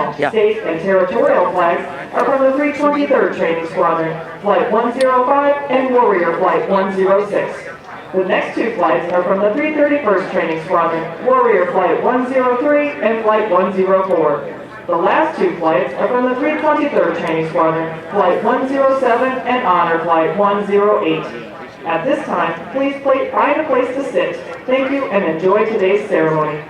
national, state, and territorial flags are from the 323rd Training Squadron, Flight 105 and Warrior Flight 106. The next two flights are from the 331st Training Squadron, Warrior Flight 103 and Flight 104. The last two flights are from the 323rd Training Squadron, Flight 107 and Honor Flight 108. At this time, please find a place to sit. Thank you and enjoy today's ceremony.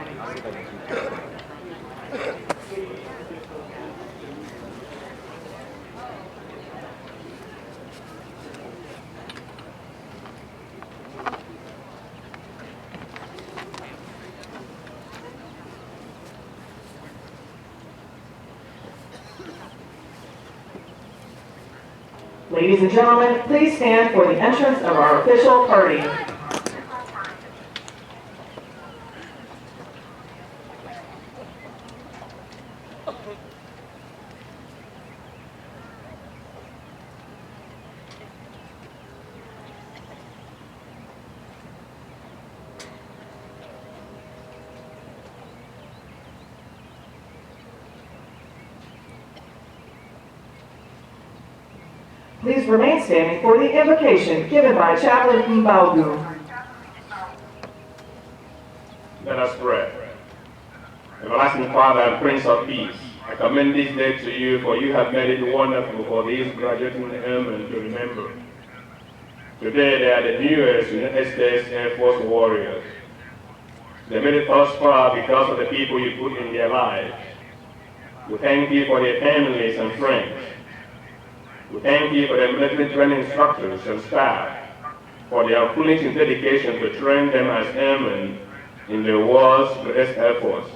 Ladies and gentlemen, please stand for the entrance of our official party. Please remain standing for the invocation given by Chaplain Mbaugu. Let us pray. Everlasting Father and Prince of Peace, I commend this day to you, for you have made it wonderful for these graduating airmen to remember. Today they are the newest United States Air Force warriors. They made it thus far because of the people you put in their lives. We thank you for their families and friends. We thank you for the military training instructors and staff for their unflinching dedication to train them as airmen in the world's greatest air force.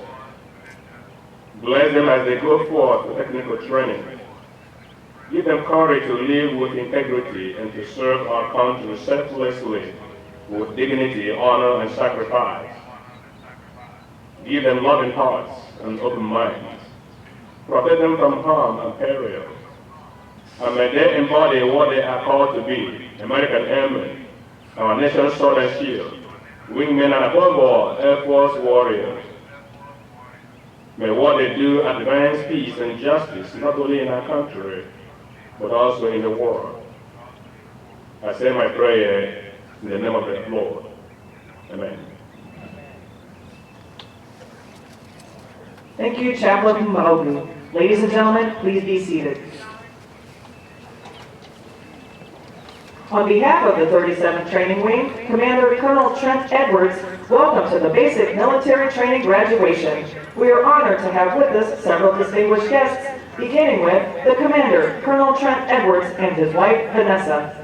Bless them as they go forth with technical training. Give them courage to live with integrity and to serve our country selflessly with dignity, honor, and sacrifice. Give them loving hearts and open minds. Protect them from harm and peril. And may they embody what they are called to be, American airmen, our nation's sword and shield, wingmen, and above all, Air Force warriors. May what they do advance peace and justice, not only in our country, but also in the world. I say my prayer in the name of the Lord. Amen. Thank you, Chaplain Mbaugu. Ladies and gentlemen, please be seated. On behalf of the 37th Training Wing, Commander Colonel Trent Edwards, welcome to the Basic Military Training Graduation. We are honored to have with us several distinguished guests, beginning with the Commander, Colonel Trent Edwards, and his wife, Vanessa.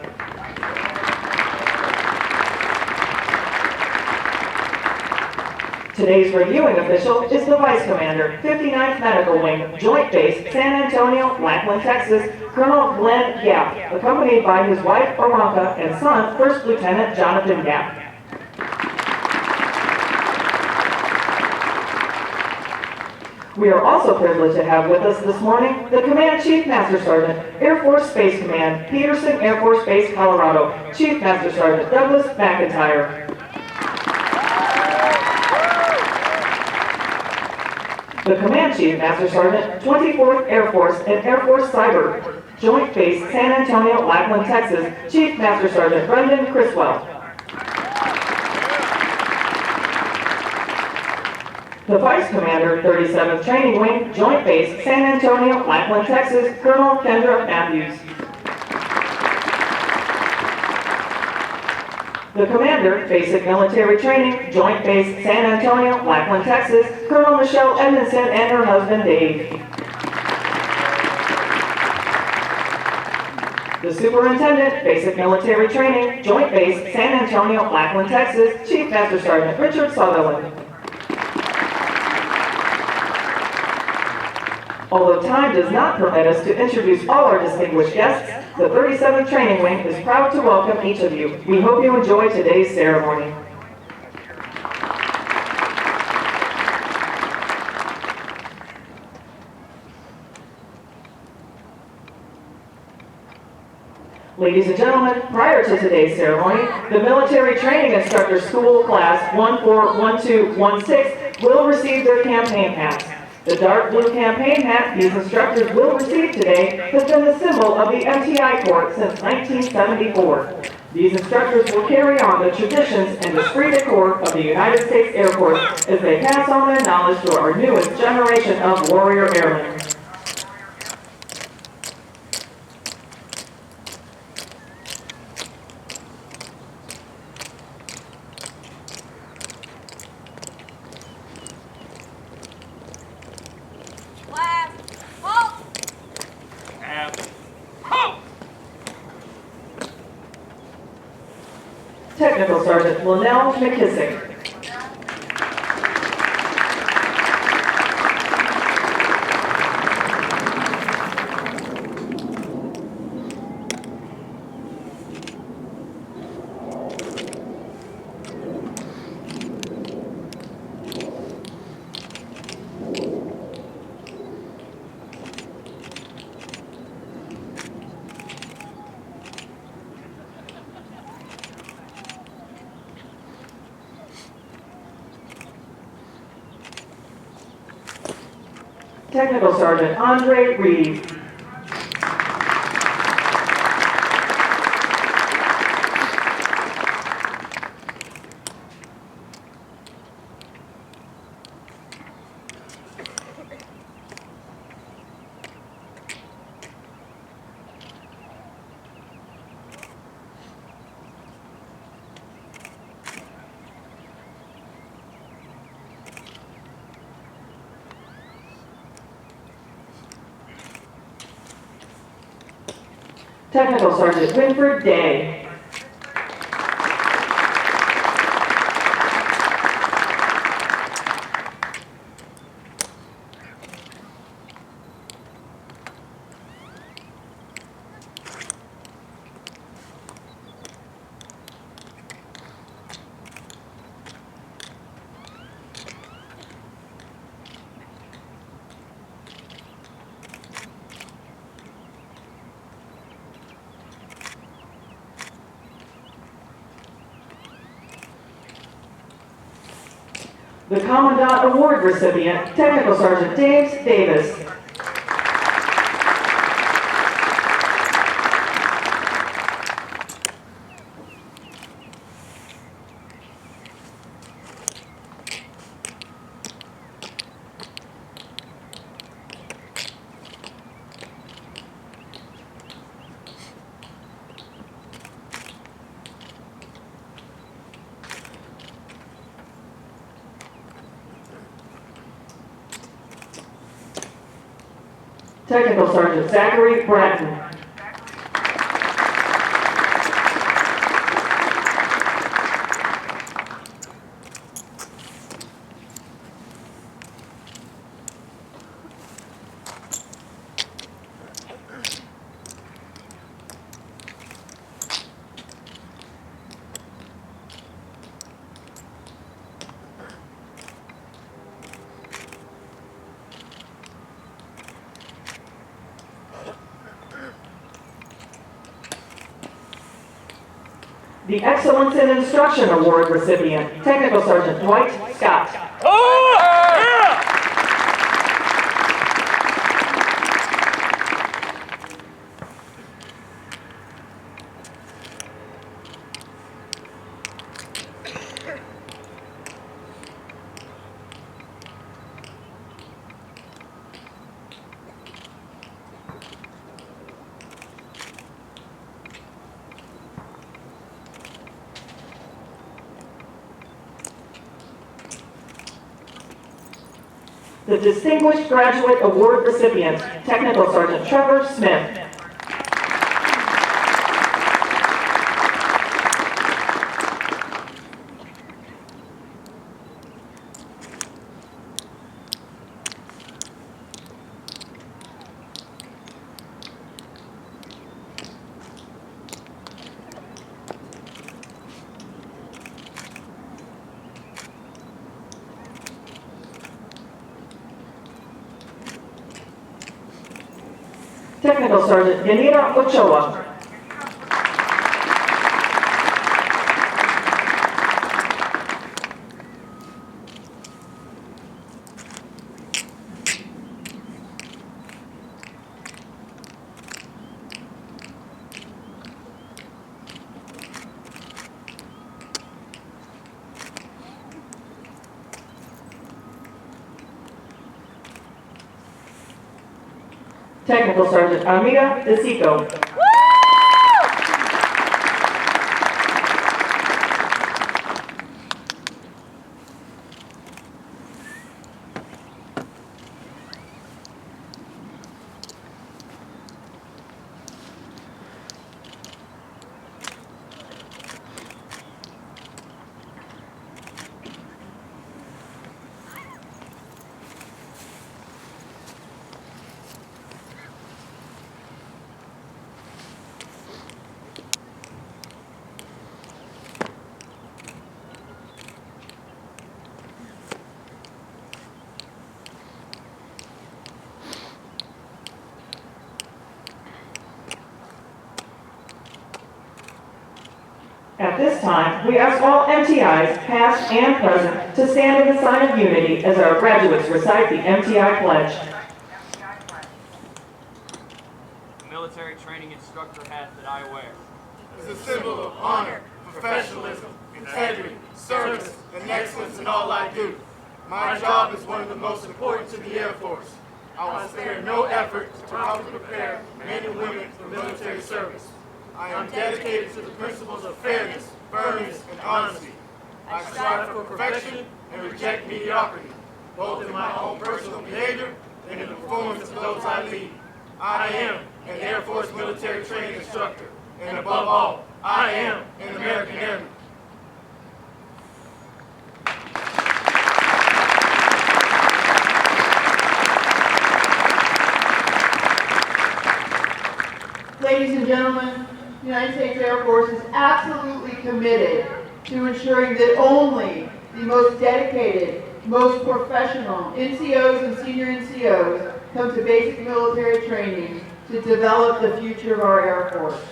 Today's reviewing official is the Vice Commander, 59th Medical Wing, Joint Base, San Antonio, Lackland, Texas, Colonel Glenn Gapp, accompanied by his wife, Aranka, and son, First Lieutenant Jonathan Gapp. We are also privileged to have with us this morning the Command Chief Master Sergeant, Air Force Space Command, Peterson Air Force Base, Colorado, Chief Master Sergeant Douglas McIntyre. The Command Chief Master Sergeant, 24th Air Force and Air Force Cyber, Joint Base, San Antonio, Lackland, Texas, Chief Master Sergeant Brendan Criswell. The Vice Commander, 37th Training Wing, Joint Base, San Antonio, Lackland, Texas, Colonel Kendra Matthews. The Commander, Basic Military Training, Joint Base, San Antonio, Lackland, Texas, Colonel Michelle Edmondson and her husband, Dave. The Superintendent, Basic Military Training, Joint Base, San Antonio, Lackland, Texas, Chief Master Sergeant Richard Sutherland. Although time does not permit us to introduce all our distinguished guests, the 37th Training Wing is proud to welcome each of you. We hope you enjoy today's ceremony. Ladies and gentlemen, prior to today's ceremony, the Military Training Instructor School Class 141216 will receive their campaign hats. The dark blue campaign hat these instructors will receive today has been the symbol of the MTI Corps since 1974. These instructors will carry on the traditions and esprit de corps of the United States Air Force as they pass on their knowledge to our newest generation of warrior airmen. Technical Sergeant Linnell McKissick. Technical Sergeant Andre Reed. Technical Sergeant Winford Day. The Commandant Award recipient, Technical Sergeant James Davis. Technical Sergeant Zachary Bratton. The Excellence in Instruction Award recipient, Technical Sergeant Dwight Scott. The Distinguished Graduate Award recipient, Technical Sergeant Trevor Smith. Technical Sergeant Yanira Ochoa. Technical Sergeant Amira Isico. At this time, we ask all MTIs, past and present, to stand in the sign of unity as our graduates recite the MTI Pledge. The military training instructor hat that I wear is a symbol of honor, professionalism, integrity, service, and excellence in all I do. My job is one of the most important to the Air Force. I will spare no effort to properly prepare men and women for military service. I am dedicated to the principles of fairness, firmness, and honesty. I strive for perfection and reject mediocrity, both in my own personal behavior and in the performance of those I lead. I am an Air Force military training instructor, and above all, I am an American Airman. Ladies and gentlemen, the United States Air Force is absolutely committed to ensuring that only the most dedicated, most professional NCOs and senior NCOs come to basic military training to develop the future of our Air Force.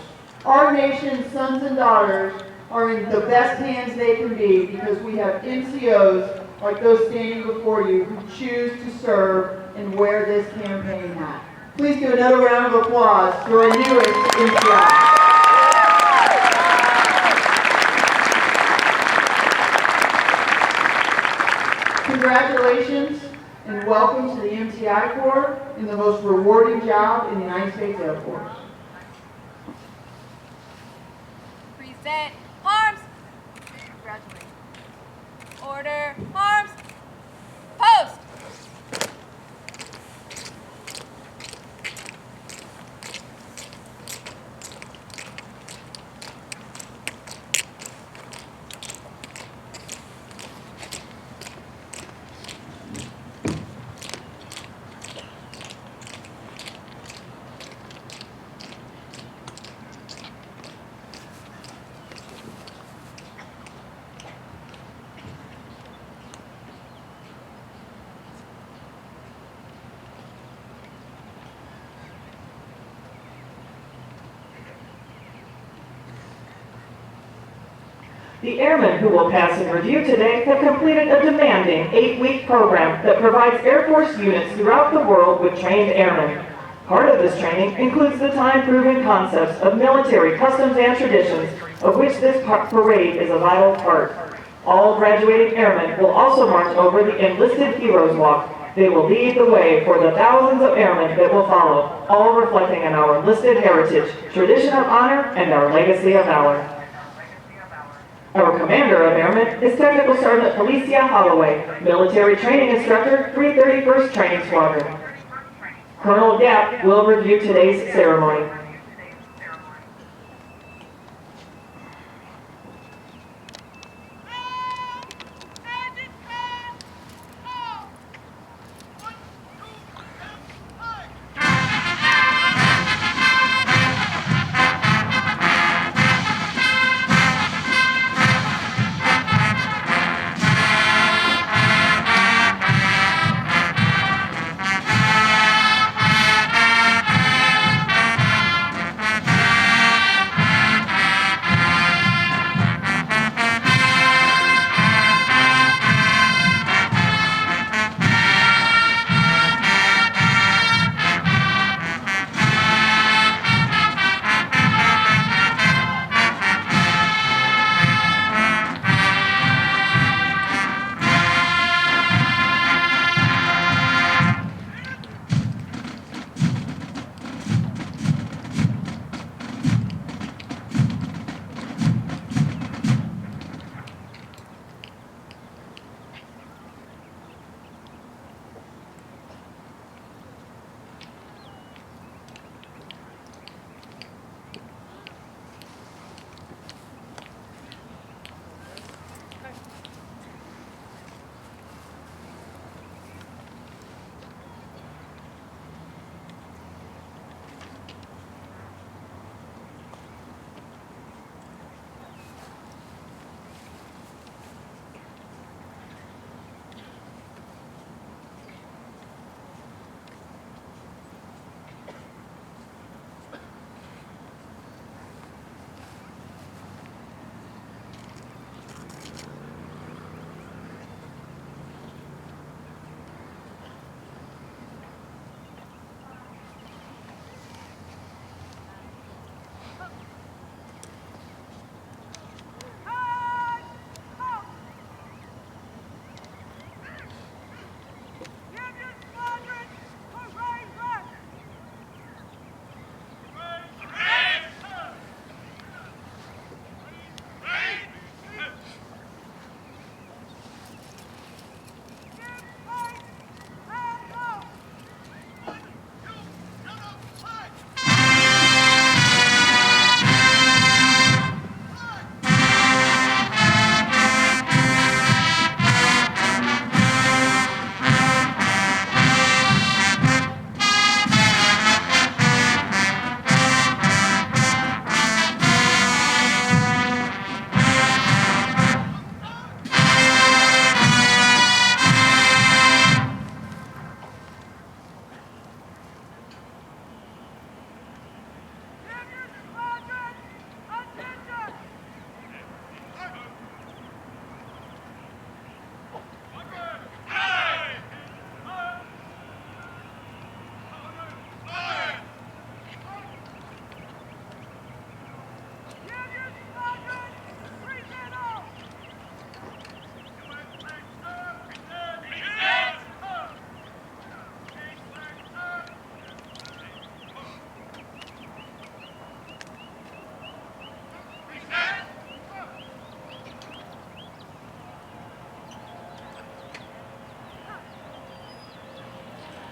Our nation's sons and daughters are in the best hands they can be because we have NCOs like those standing before you who choose to serve and wear this campaign hat. Please give another round of applause to our newest NCI. Congratulations and welcome to the MTI Corps in the most rewarding job in the United States Air Force. Present arms. Congratulations. Order arms. Post. The airmen who will pass in review today have completed a demanding 8-week program that provides Air Force units throughout the world with trained airmen. Part of this training includes the time-proven concepts of military customs and traditions, of which this parade is a vital part. All graduating airmen will also march over the Enlisted Heroes Walk. They will lead the way for the thousands of airmen that will follow, all reflecting on our enlisted heritage, tradition of honor, and our legacy of valor. Our commander of airmen is Technical Sergeant Felicia Holloway, military training instructor, 331st Training Squadron. Colonel Gap will review today's ceremony.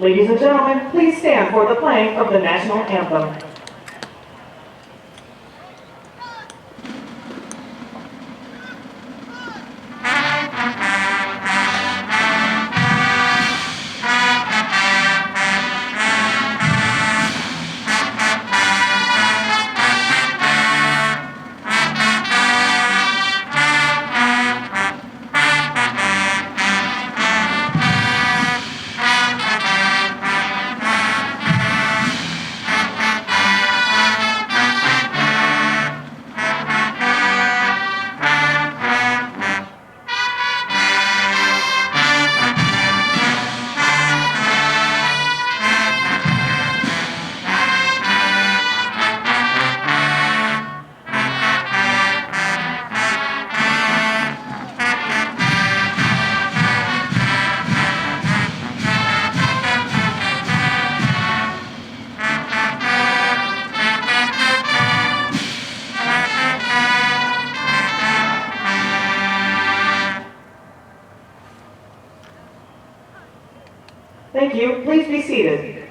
Ladies and gentlemen, please stand for the playing of the national anthem. Thank you. Please be seated.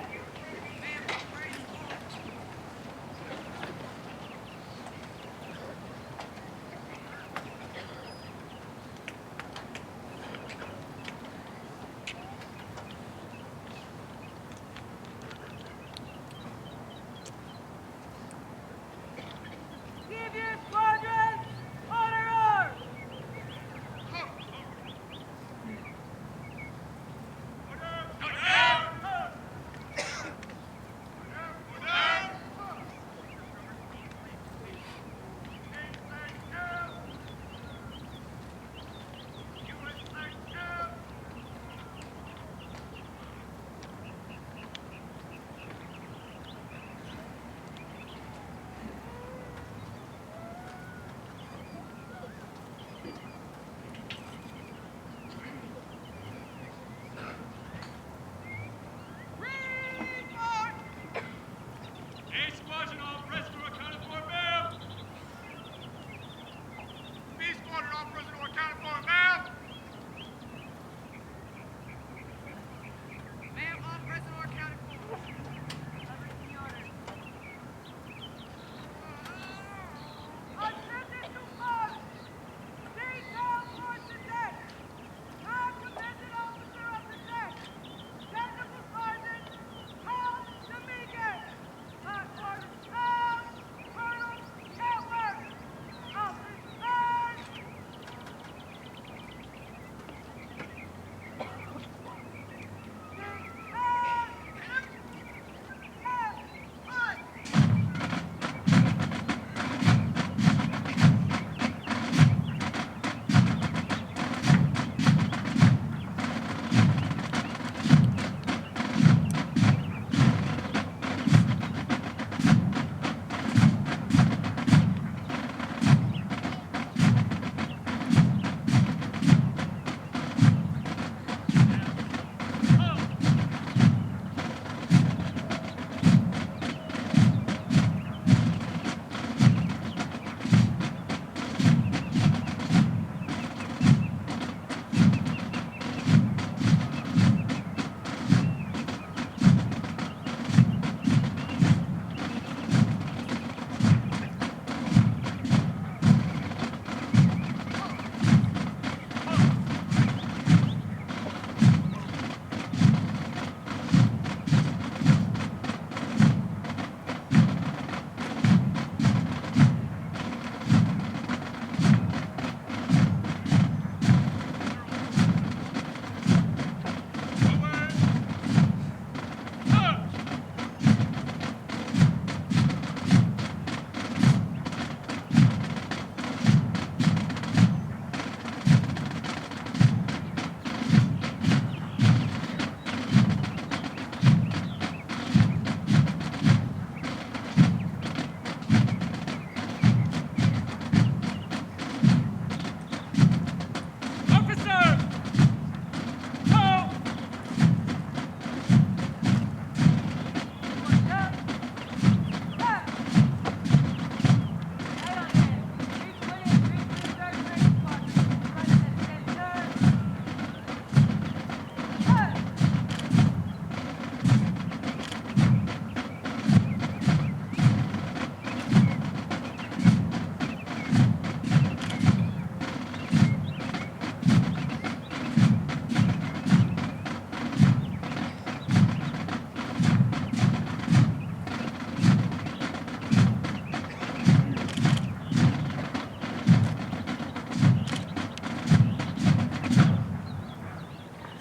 Give your squadrons honor arms!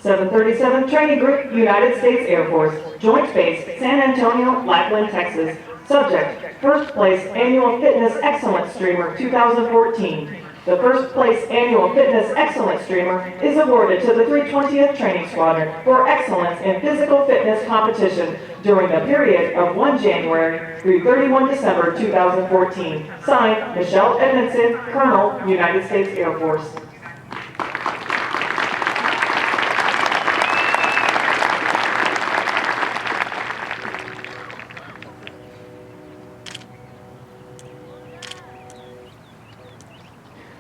737 Training Group, United States Air Force, Joint Base, San Antonio, Lackland, Texas. Subject, First Place Annual Fitness Excellence Streamer 2014. The First Place Annual Fitness Excellence Streamer is awarded to the 320th Training Squadron for excellence in physical fitness competition during the period of 1 January through 31 December 2014. Signed, Michelle Edmondson, Colonel, United States Air Force.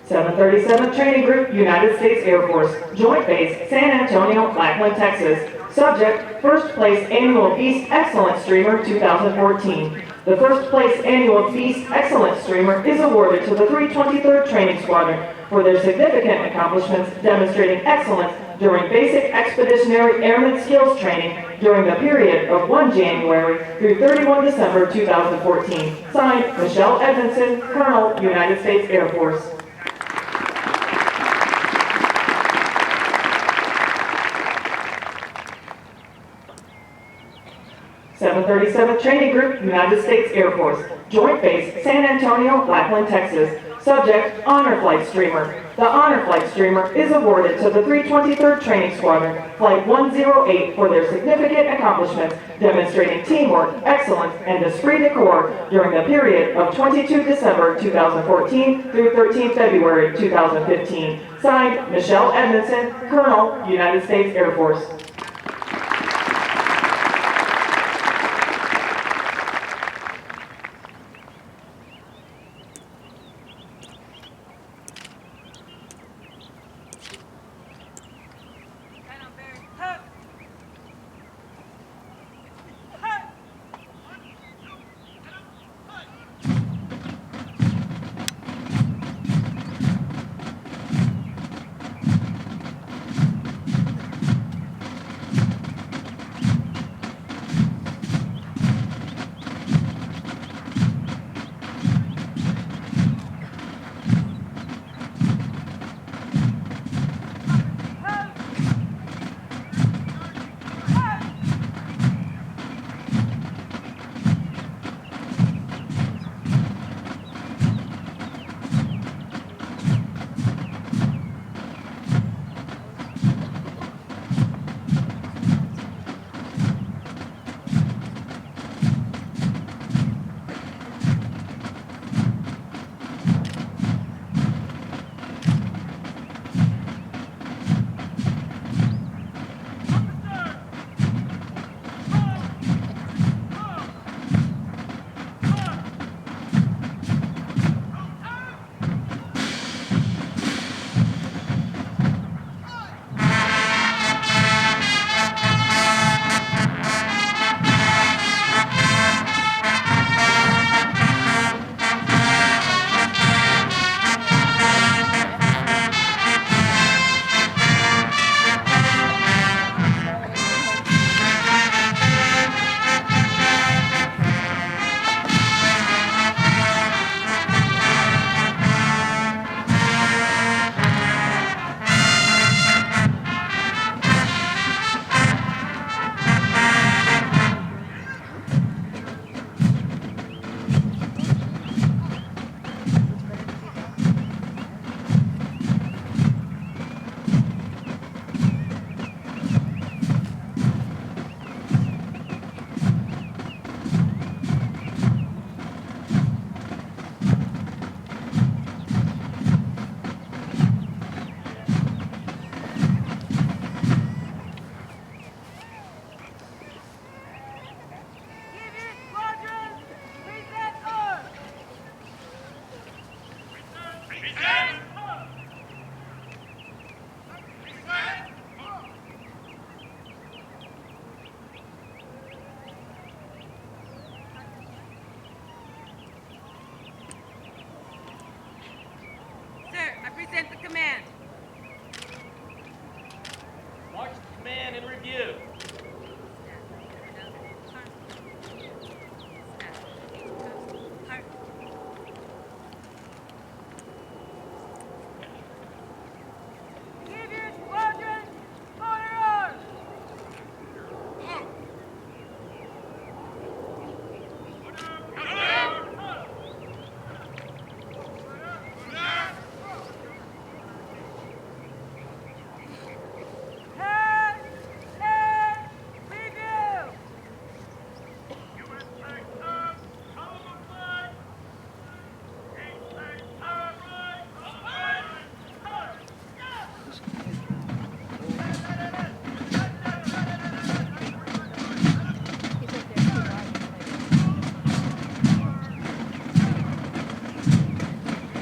.737 Training Group, United States Air Force, Joint Base, San Antonio, Lackland, Texas. Subject, First Place Annual Feast Excellence Streamer 2014. The First Place Annual Feast Excellence Streamer is awarded to the 323rd Training Squadron for their significant accomplishments demonstrating excellence during basic expeditionary airman skills training during the period of 1 January through 31 December 2014. Signed, Michelle Edmondson, Colonel, United States Air Force. 737 Training Group, United States Air Force, Joint Base, San Antonio, Lackland, Texas. Subject, Honor Flight Streamer. The Honor Flight Streamer is awarded to the 323rd Training Squadron, Flight 108, for their significant accomplishments demonstrating teamwork, excellence, and esprit de corps during the period of 22 December 2014 through 13 February 2015. Signed, Michelle Edmondson, Colonel, United States Air Force.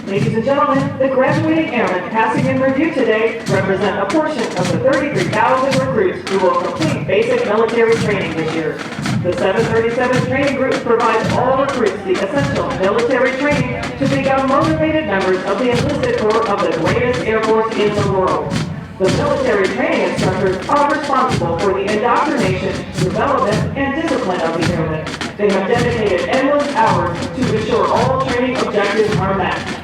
Ladies and gentlemen, the graduating airmen passing in review today represent a portion of the 33,000 recruits who will complete basic military training this year. The 737 training group provides all recruits the essential military training to become motivated members of the enlisted corps of the greatest Air Force in the world. The military training instructors are responsible for the indoctrination, development, and discipline of the airmen. They have dedicated endless hours to ensure all training objectives are met.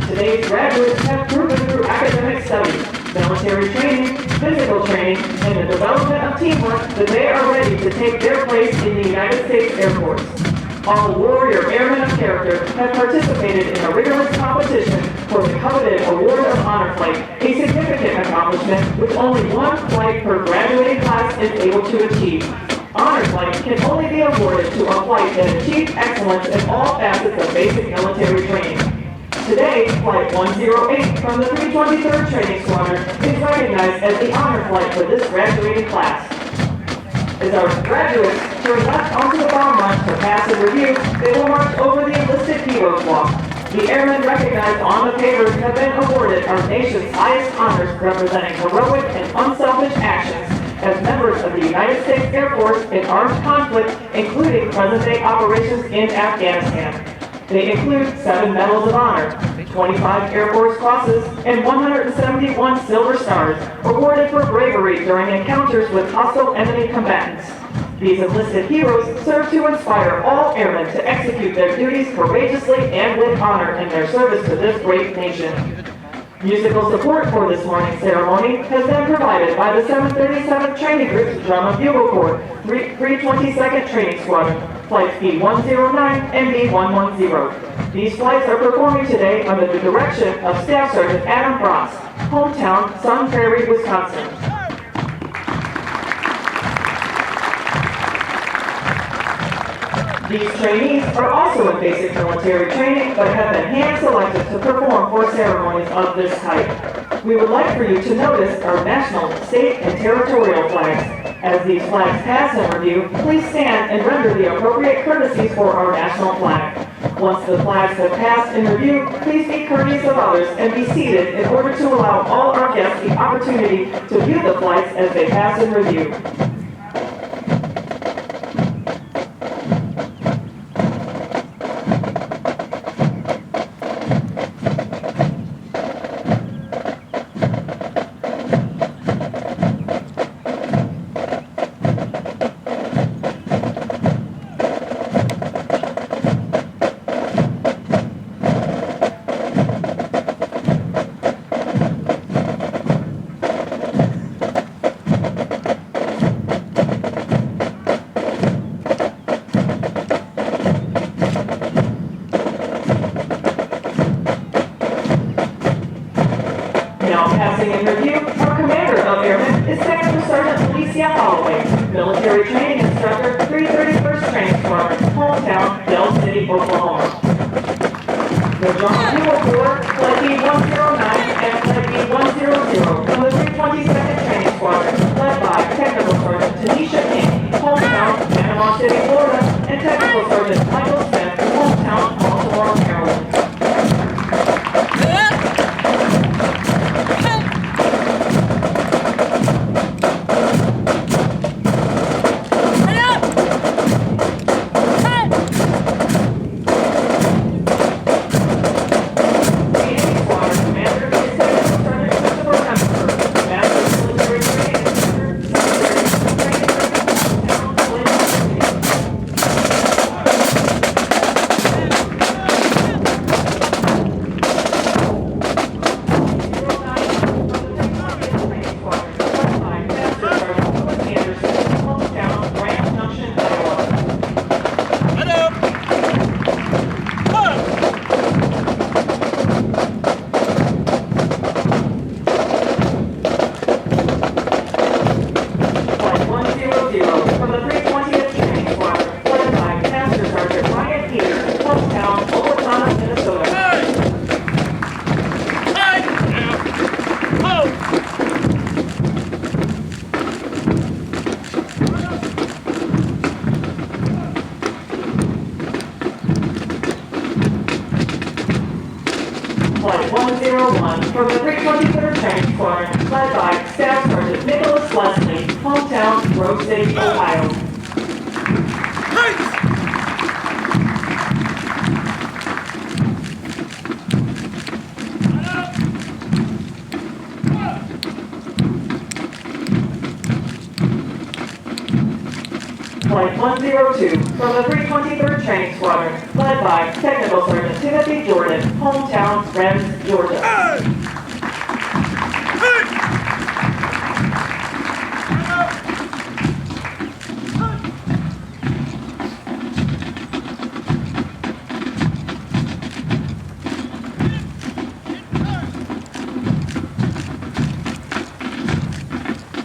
Today's graduates have proven through academic studies, military training, physical training, and the development of teamwork that they are ready to take their place in the United States Air Force. All warrior airmen of character have participated in a rigorous competition for the coveted Award of Honor Flight, a significant accomplishment which only one flight per graduating class is able to achieve. Honor Flight can only be awarded to a flight that achieved excellence in all facets of basic military training. Today, Flight 108 from the 323rd Training Squadron is recognized as the honor flight for this graduating class. As our graduates turn left onto the bomb run to pass and review, they will march over the enlisted heroes walk. The airmen recognized on the papers have been awarded our nation's highest honors representing heroic and unselfish actions as members of the United States Air Force in armed conflict, including present-day operations in Afghanistan. They include 7 Medals of Honor, 25 Air Force Crosses, and 171 Silver Stars, awarded for bravery during encounters with hostile enemy combatants. These enlisted heroes serve to inspire all airmen to execute their duties courageously and with honor in their service to this great nation. Musical support for this morning's ceremony has been provided by the 737 Training Group's Drum and Bugle Corps, 322nd Training Squadron, Flights B-109 and B-110. These flights are performing today under the direction of Staff Sergeant Adam Frost, hometown Sun Prairie, Wisconsin. These trainees are also in basic military training, but have been hand-selected to perform for ceremonies of this type. We would like for you to notice our national, state, and territorial flags. As these flags pass in review, please stand and render the appropriate courtesies for our national flag. Once the flags have passed in review, please be courteous of others and be seated in order to allow all our guests the opportunity to view the flags as they pass in review. Military Training Instructor, 331st Training Squadron, hometown, Del City, Oklahoma. The Drum and Bugle Corps, Flight B-109 and Flight B-100 from the 322nd Training Squadron, led by Technical Sergeant Tanisha King, hometown, Panama City, Florida, and Technical Sergeant Michael Smith, hometown, Baltimore, Maryland. 101 from the 323rd Training Squadron, led by Staff Sergeant Nicholas Leslie, hometown Grove City, Ohio. Flight 102 from the 323rd Training Squadron, led by Technical Sergeant Timothy Jordan, hometown Rennes, Georgia.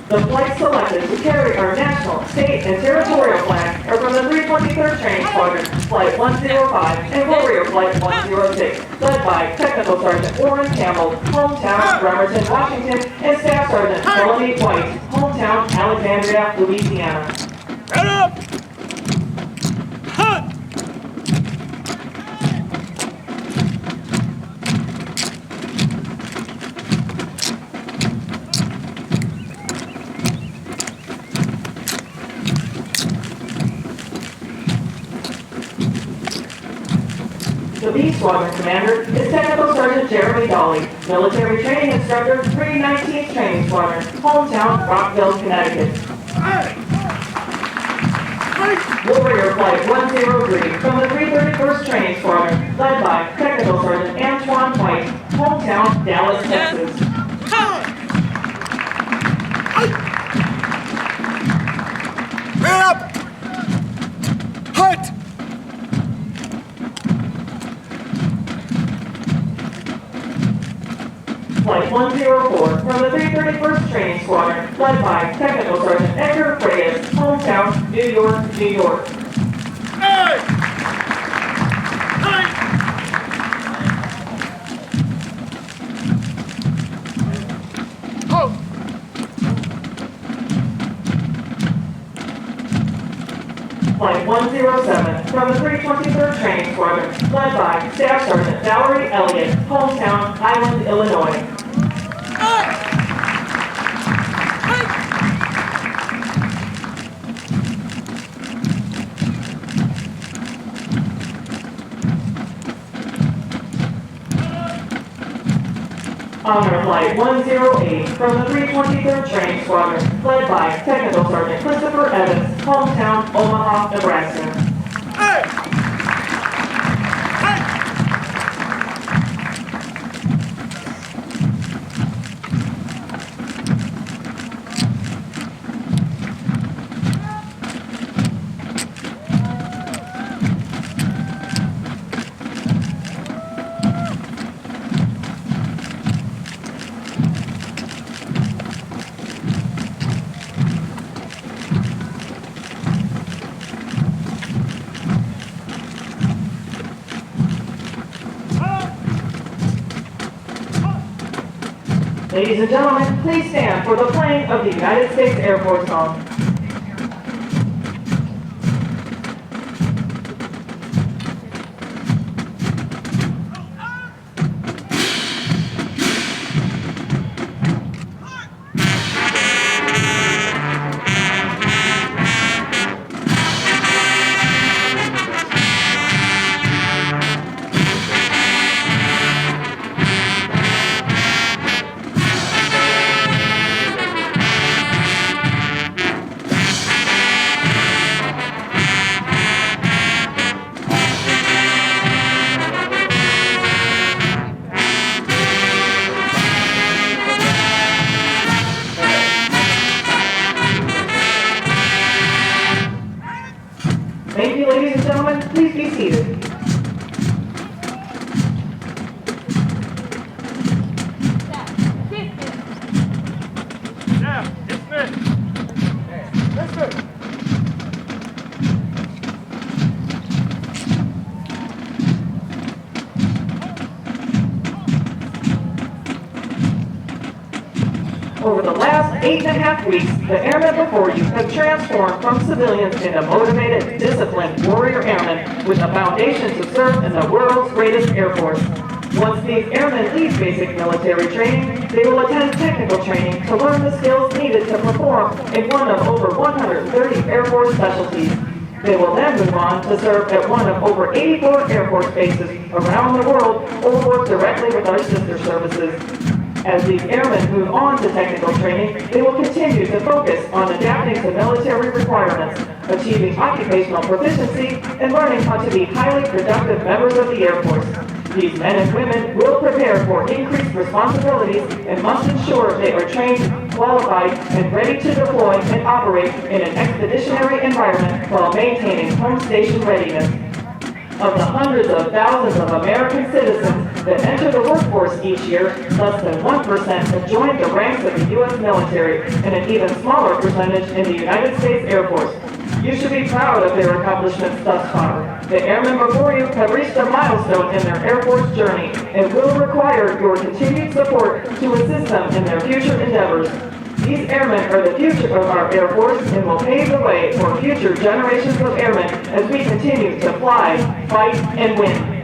The flights selected to carry our national, state, and territorial flag are from the 323rd Training Squadron, Flight 105, and Warrior Flight 106, led by Technical Sergeant Warren Campbell, hometown Bremerton, Washington, and Staff Sergeant Melanie White, hometown Alexandria, Louisiana. Head up! Hunt! The B Squadron Commander is Technical Sergeant Jeremy Dolly, Military Training Instructor, 319th Training Squadron, hometown Rockville, Connecticut. Warrior Flight 103 from the 331st Training Squadron, led by Technical Sergeant Antoine White, hometown Dallas, Texas. Man up! Hunt! Flight 104 from the 331st Training Squadron, led by Technical Sergeant Edgar Reyes, hometown New York, New York. Hey! Hey! Oh! Flight 107 from the 323rd Training Squadron, led by Staff Sergeant Valerie Elliott, hometown Highland, Illinois. Honor Flight 108 from the 323rd Training Squadron, led by Technical Sergeant Christopher Evans, hometown Omaha, Nebraska. Hey! Hey! Ladies and gentlemen, please stand for the playing of the United States Air Force song. Thank you, ladies and gentlemen. Please be seated. Yeah, dismiss. Dismiss. Over the last 8.5 weeks, the airmen before you have transformed from civilians into motivated, disciplined warrior airmen with a foundation to serve in the world's greatest Air Force. Once these airmen leave basic military training, they will attend technical training to learn the skills needed to perform in one of over 130 Air Force specialties. They will then move on to serve at one of over 84 Air Force bases around the world or work directly with our sister services. As these airmen move on to technical training, they will continue to focus on adapting to military requirements, achieving occupational proficiency, and learning how to be highly productive members of the Air Force. These men and women will prepare for increased responsibilities and must ensure they are trained, qualified, and ready to deploy and operate in an expeditionary environment while maintaining home station readiness. Of the hundreds of thousands of American citizens that enter the workforce each year, less than 1% have joined the ranks of the U.S. military, and an even smaller percentage in the United States Air Force. You should be proud of their accomplishments thus far. The airmen before you have reached a milestone in their Air Force journey and will require your continued support to assist them in their future endeavors. These airmen are the future of our Air Force and will pave the way for future generations of airmen as we continue to fly, fight, and win.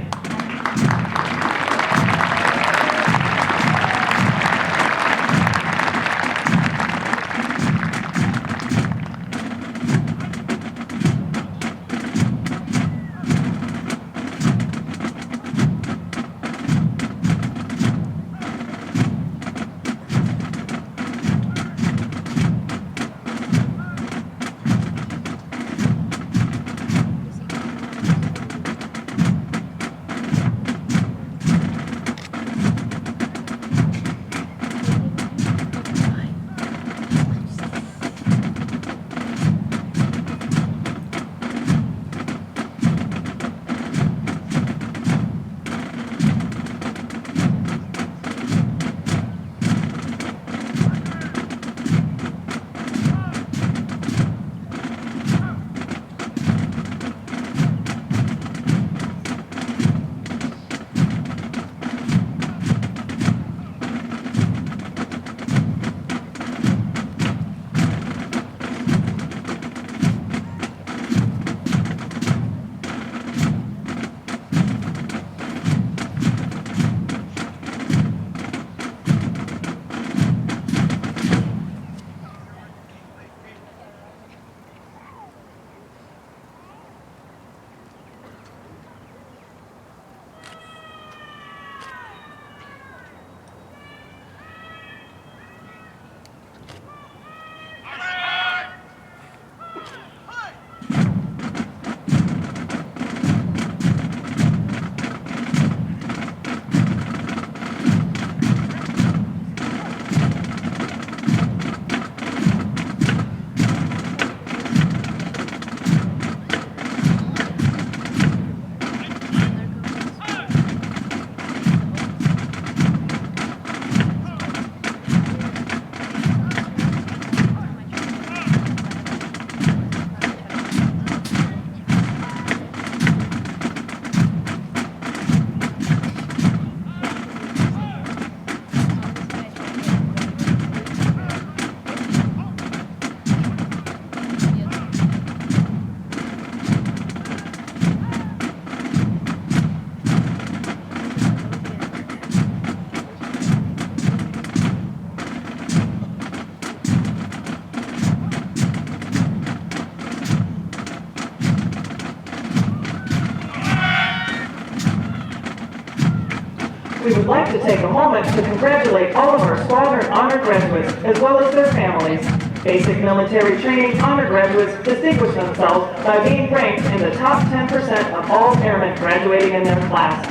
We would like to take a moment to congratulate all of our Squadron Honor graduates, as well as their families. Basic military training honor graduates distinguish themselves by being ranked in the top 10% of all airmen graduating in their class.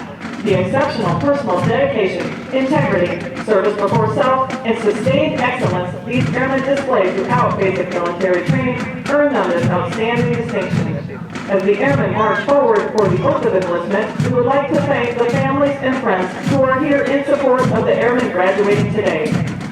The exceptional personal dedication, integrity, service before self, and sustained excellence these airmen display throughout basic military training earn them this outstanding distinction. As the airmen march forward for the oath of enlistment, we would like to thank the families and friends who are here in support of the airmen graduating today.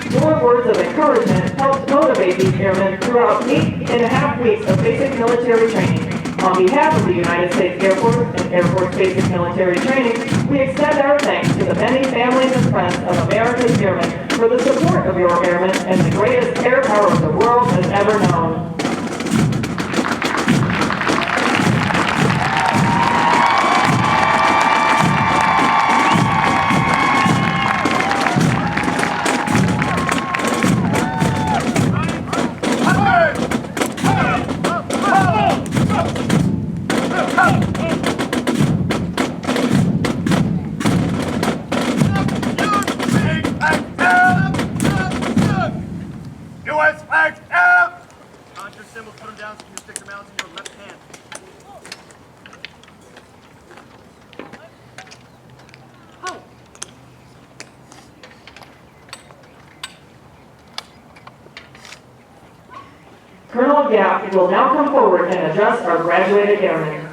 Your words of encouragement helped motivate these airmen throughout 8.5 weeks of basic military training. On behalf of the United States Air Force and Air Force Basic Military Training, we extend our thanks to the many families and friends of America's airmen for the support of your airmen and the greatest air power the world has ever known. Colonel Gapp will now come forward and address our graduated airmen.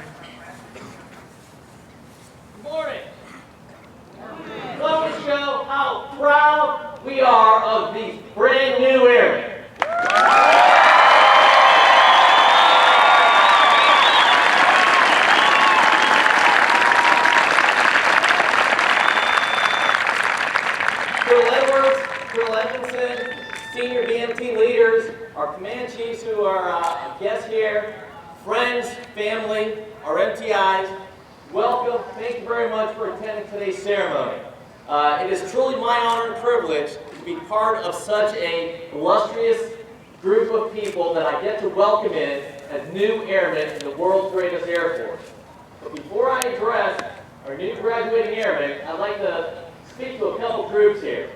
Good morning. Let me show how proud we are of these brand new airmen. Colonel Edmondson, senior BMT leaders, our command chiefs who are guests here, friends, family, our MTIs, welcome. Thank you very much for attending today's ceremony. It is truly my honor and privilege to be part of such an illustrious group of people that I get to welcome in as new airmen in the world's greatest Air Force. But before I address our new graduating airmen, I'd like to speak to a couple groups here.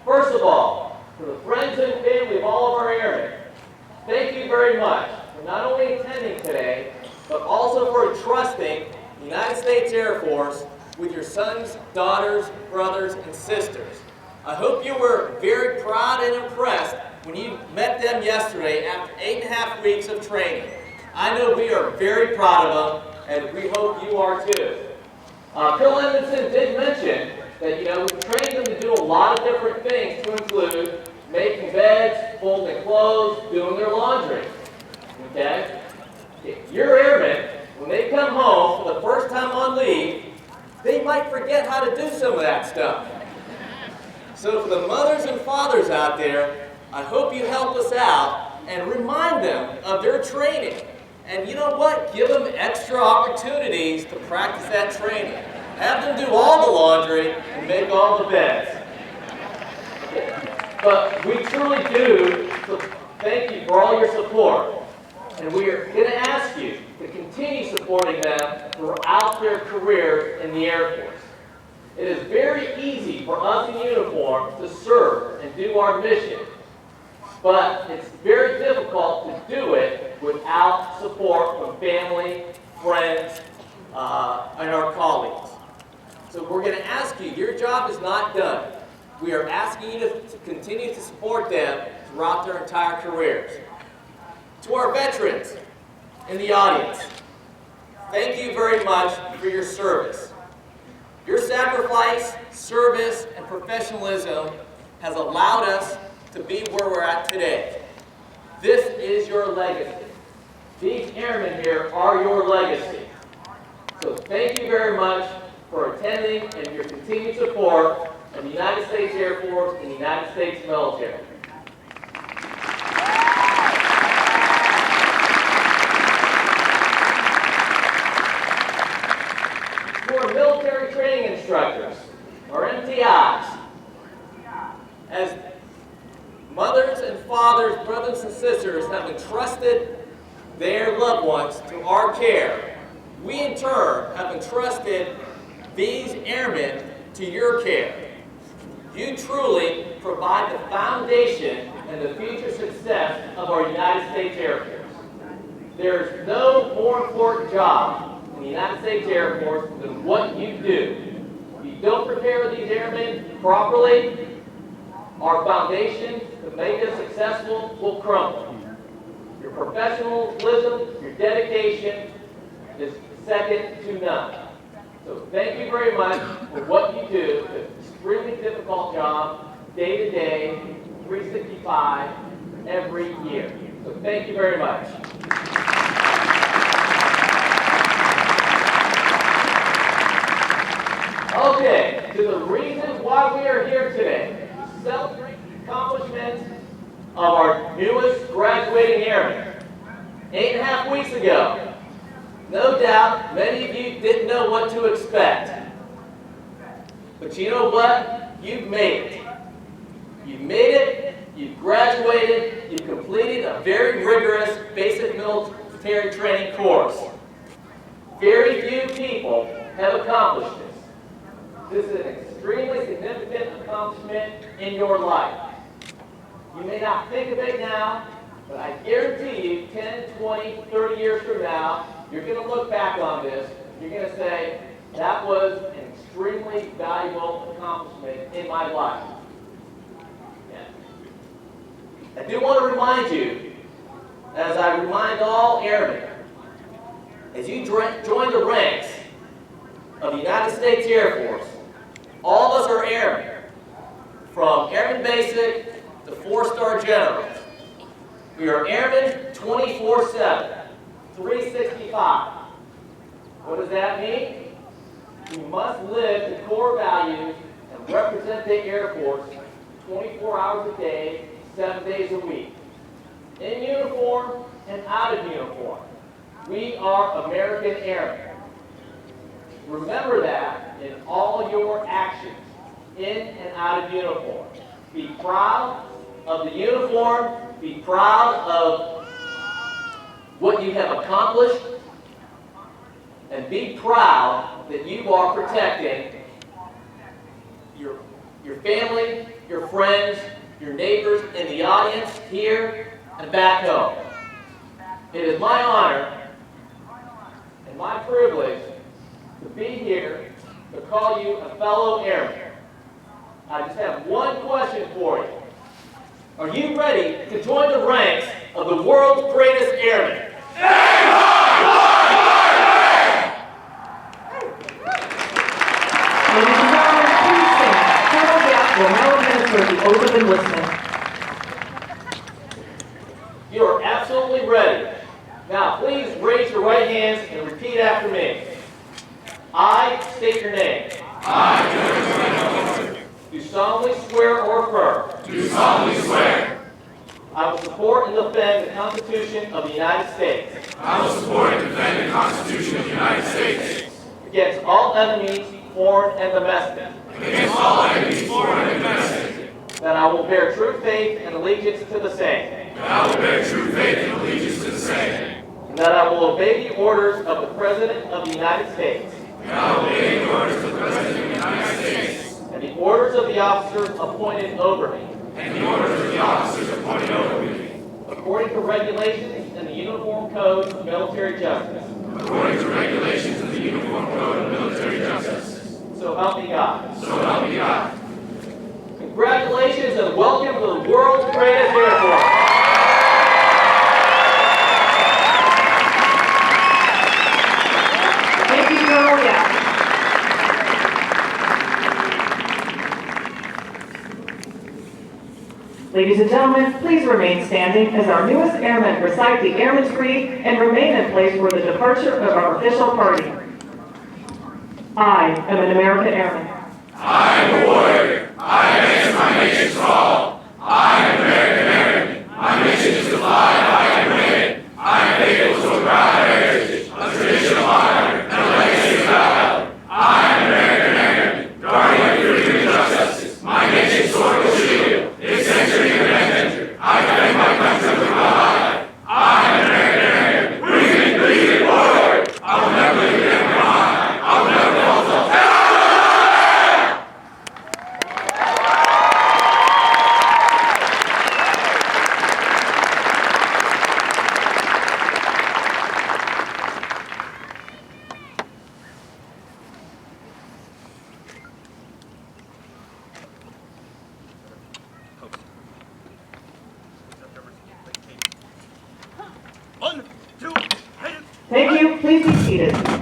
First of all, for the friends and family of all of our airmen, thank you very much for not only attending today, but also for entrusting the United States Air Force with your sons, daughters, brothers, and sisters. I hope you were very proud and impressed when you met them yesterday after 8.5 weeks of training. I know we are very proud of them, and we hope you are too. Colonel Edmondson did mention that, we trained them to do a lot of different things, to include making beds, folding clothes, doing their laundry. Okay? Your airmen, when they come home for the first time on leave, they might forget how to do some of that stuff. So for the mothers and fathers out there, I hope you help us out and remind them of their training. And you know what? Give them extra opportunities to practice that training. Have them do all the laundry and make all the beds. But we truly do thank you for all your support. And we are going to ask you to continue supporting them throughout their careers in the Air Force. It is very easy for us in uniform to serve and do our mission, but it's very difficult to do it without support from family, friends, and our colleagues. So we're going to ask you, your job is not done. We are asking you to continue to support them throughout their entire careers. To our veterans in the audience, thank you very much for your service. Your sacrifice, service, and professionalism has allowed us to be where we're at today. This is your legacy. These airmen here are your legacy. So thank you very much for attending and your continued support of the United States Air Force and the United States military. For military training instructors, or MTIs, as mothers and fathers, brothers and sisters have entrusted their loved ones to our care, we in turn have entrusted these airmen to your care. You truly provide the foundation and the future success of our United States Air Force. There's no more important job in the United States Air Force than what you do. If you don't prepare these airmen properly, our foundation to make us successful will crumble. Your professionalism, your dedication is second to none. So thank you very much for what you do. It's an extremely difficult job, day to day, 365, every year. So thank you very much. Okay, to the reason why we are here today, to celebrate the accomplishments of our newest graduating airmen. 8.5 weeks ago, no doubt many of you didn't know what to expect. But you know what? You've made it. You've made it, you've graduated, you've completed a very rigorous basic military training course. Very few people have accomplished this. This is an extremely significant accomplishment in your life. You may not think of it now, but I guarantee you 10, 20, 30 years from now, you're going to look back on this, you're going to say, that was an extremely valuable accomplishment in my life. Yeah. I do want to remind you, as I remind all airmen, as you join the ranks of the United States Air Force, all of us are airmen, from Airman Basic to 4-star generals. We are airmen 24/7, 365. What does that mean? We must live the core values and represent the Air Force 24 hours a day, 7 days a week. In uniform and out of uniform. We are American Airmen. Remember that in all your actions, in and out of uniform. Be proud of the uniform, be proud of what you have accomplished, and be proud that you are protecting your family, your friends, your neighbors in the audience here and back home. It is my honor and my privilege to be here to call you a fellow airman. I just have one question for you. Are you ready to join the ranks of the world's greatest airmen? Ladies and gentlemen, please stand. Colonel Gapp will now administer the oath of enlistment. You are absolutely ready. Now, please raise your right hands and repeat after me. I state your name. Do solemnly swear or affirm. Do solemnly swear. I will support and defend the Constitution of the United States. I will support and defend the Constitution of the United States Against all enemies, foreign and domestic. against all enemies, foreign and domestic. That I will bear true faith and allegiance to the same. And I will bear true faith and allegiance to the same. And that I will obey the orders of the President of the United States. And I will obey the orders of the President of the United States. And the orders of the officers appointed over me. And the orders of the officers appointed over me. According to regulations and the Uniform Code of Military Justice. According to regulations of the Uniform Code of Military Justice. So help me God. So help me God. Congratulations and welcome to the world's greatest Air Force. Thank you, Colonel Gapp. Ladies and gentlemen, please remain standing as our newest airmen recite the Airman's Creed and remain in place for the departure of our official party. I am an American Airman. I am a warrior. I advance my nation's call. I am an American Airman. My mission is to fly high and win. I am faithful to a proud heritage, a tradition of honor, and a legacy of valor. I am an American Airman, guardian of freedom and justice. My nation's sword will shield. Its century and adventure. I defend my country with my life. I am an American Airman. Breathing, bleeding, forward. I will never leave them behind. I will never falter. Thank you. Please be seated.